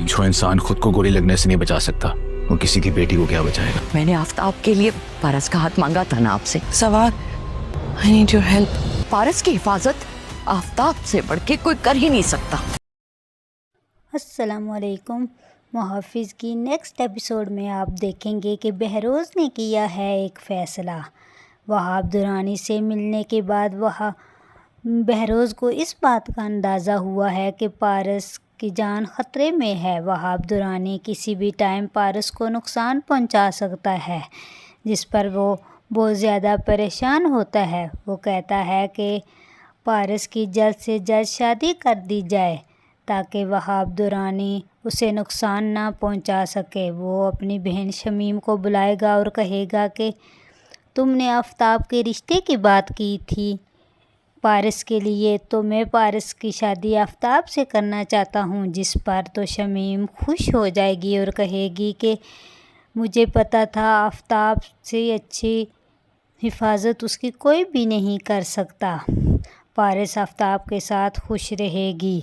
जो इंसान खुद को गोली लगने से नहीं बचा सकता वो किसी की बेटी को क्या बचाएगा। मैंने आफताब के लिए पारस का हाथ मांगा था ना आपसे। सवार, आई नीड योर हेल्प। पारस की हिफाजत आफताब से बढ़ के कोई कर ही नहीं सकता। अस्सलामुअलैकुम। मुहाफ़िज़ की नेक्स्ट एपिसोड में आप देखेंगे कि बहरोज़ ने किया है एक फ़ैसला। वहाब दुरानी से मिलने के बाद बहरोज़ को इस बात का अंदाज़ा हुआ है कि पारस की जान ख़तरे में है। वहाब दुरानी किसी भी टाइम पारस को नुकसान पहुंचा सकता है, जिस पर वो बहुत ज़्यादा परेशान होता है। वो कहता है कि पारस की जल्द से जल्द शादी कर दी जाए ताकि वहाब दुरानी उसे नुकसान ना पहुंचा सके। वो अपनी बहन शमीम को बुलाएगा और कहेगा कि तुमने आफताब के रिश्ते की बात की थी पारस के लिए, तो मैं पारस की शादी आफताब से करना चाहता हूँ। जिस पर तो शमीम खुश हो जाएगी और कहेगी कि मुझे पता था आफताब से अच्छी हिफाजत उसकी कोई भी नहीं कर सकता। पारस आफताब के साथ खुश रहेगी।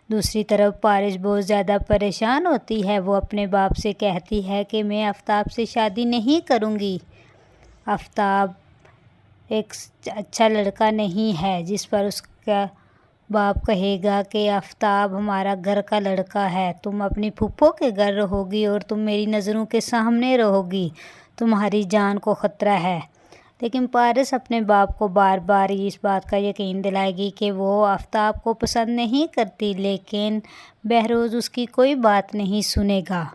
दूसरी तरफ पारस बहुत ज़्यादा परेशान होती है। वो अपने बाप से कहती है कि मैं आफताब से शादी नहीं करूँगी, आफताब एक अच्छा लड़का नहीं है। जिस पर उसका बाप कहेगा कि आफताब हमारा घर का लड़का है, तुम अपनी फूफो के घर रहोगी और तुम मेरी नज़रों के सामने रहोगी, तुम्हारी जान को ख़तरा है। लेकिन पारस अपने बाप को बार बार इस बात का यकीन दिलाएगी कि वो आफताब को पसंद नहीं करती, लेकिन बहरोज़ उसकी कोई बात नहीं सुनेगा।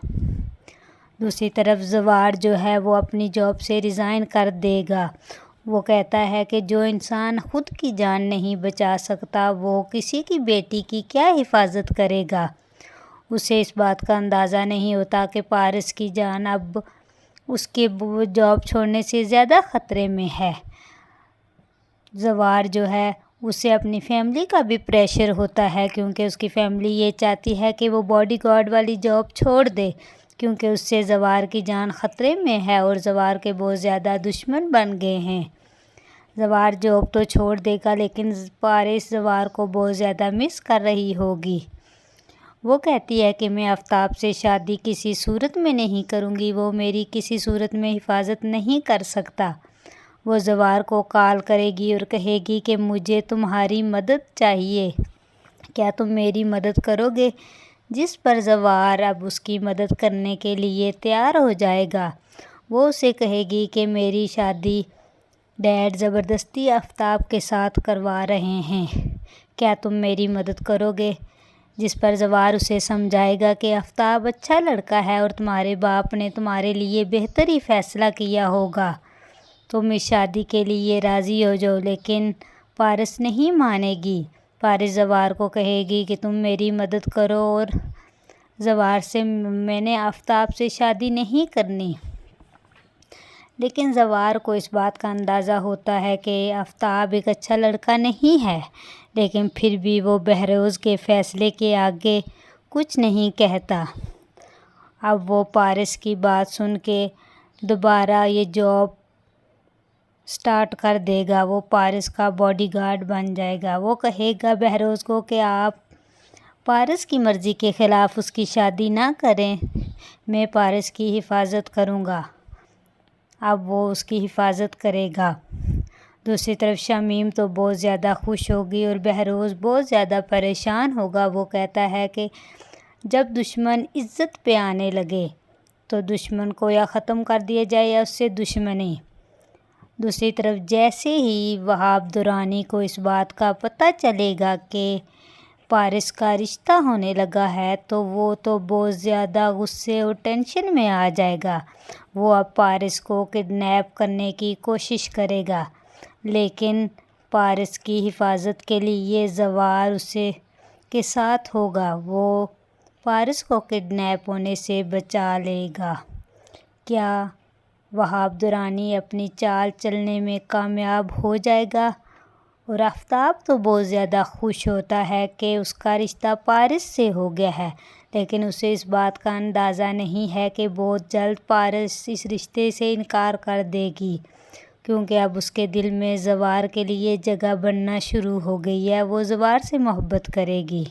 दूसरी तरफ जवार जो है वो अपनी जॉब से रिज़ाइन कर देगा। वो कहता है कि जो इंसान खुद की जान नहीं बचा सकता वो किसी की बेटी की क्या हिफाजत करेगा। उसे इस बात का अंदाज़ा नहीं होता कि पारस की जान अब उसके जॉब छोड़ने से ज़्यादा ख़तरे में है। जवार जो है उसे अपनी फैमिली का भी प्रेशर होता है, क्योंकि उसकी फैमिली ये चाहती है कि वो बॉडीगार्ड वाली जॉब छोड़ दे, क्योंकि उससे जवार की जान ख़तरे में है और जवार के बहुत ज़्यादा दुश्मन बन गए हैं। जवार जॉब तो छोड़ देगा, लेकिन पारस जवार को बहुत ज़्यादा मिस कर रही होगी। वो कहती है कि मैं आफताब से शादी किसी सूरत में नहीं करूँगी, वो मेरी किसी सूरत में हिफाजत नहीं कर सकता। वो जवार को कॉल करेगी और कहेगी कि मुझे तुम्हारी मदद चाहिए, क्या तुम मेरी मदद करोगे। जिस पर जवार अब उसकी मदद करने के लिए तैयार हो जाएगा। वो उसे कहेगी कि मेरी शादी डैड ज़बरदस्ती आफताब के साथ करवा रहे हैं, क्या तुम मेरी मदद करोगे। जिस पर जवार उसे समझाएगा कि आफताब अच्छा लड़का है और तुम्हारे बाप ने तुम्हारे लिए बेहतर ही फ़ैसला किया होगा, तुम इस शादी के लिए राज़ी हो जाओ। लेकिन पारस नहीं मानेगी। पारस जवार को कहेगी कि तुम मेरी मदद करो और जवार से मैंने आफताब से शादी नहीं करनी। लेकिन जवार को इस बात का अंदाज़ा होता है कि आफताब एक अच्छा लड़का नहीं है, लेकिन फिर भी वो बहरोज़ के फ़ैसले के आगे कुछ नहीं कहता। अब वो पारस की बात सुन के दोबारा ये जॉब स्टार्ट कर देगा। वो पारस का बॉडीगार्ड बन जाएगा। वो कहेगा बहरोज़ को कि आप पारस की मर्ज़ी के ख़िलाफ़ उसकी शादी ना करें, मैं पारस की हिफाजत करूँगा। अब वो उसकी हिफाजत करेगा। दूसरी तरफ शमीम तो बहुत ज़्यादा खुश होगी और बहरोज़ बहुत ज़्यादा परेशान होगा। वो कहता है कि जब दुश्मन इज़्ज़त पे आने लगे तो दुश्मन को या ख़त्म कर दिया जाए या उससे दुश्मनी। दूसरी तरफ जैसे ही वहाब दुरानी को इस बात का पता चलेगा कि पारस का रिश्ता होने लगा है तो वो तो बहुत ज़्यादा गुस्से और टेंशन में आ जाएगा। वो अब पारस को किडनैप करने की कोशिश करेगा, लेकिन पारस की हिफाजत के लिए जवार उसे के साथ होगा। वो पारस को किडनैप होने से बचा लेगा। क्या वहाब दुरानी अपनी चाल चलने में कामयाब हो जाएगा। और आफताब तो बहुत ज़्यादा खुश होता है कि उसका रिश्ता पारस से हो गया है, लेकिन उसे इस बात का अंदाज़ा नहीं है कि बहुत जल्द पारस इस रिश्ते से इनकार कर देगी, क्योंकि अब उसके दिल में ज़वार के लिए जगह बनना शुरू हो गई है। वो ज़वार से मोहब्बत करेगी।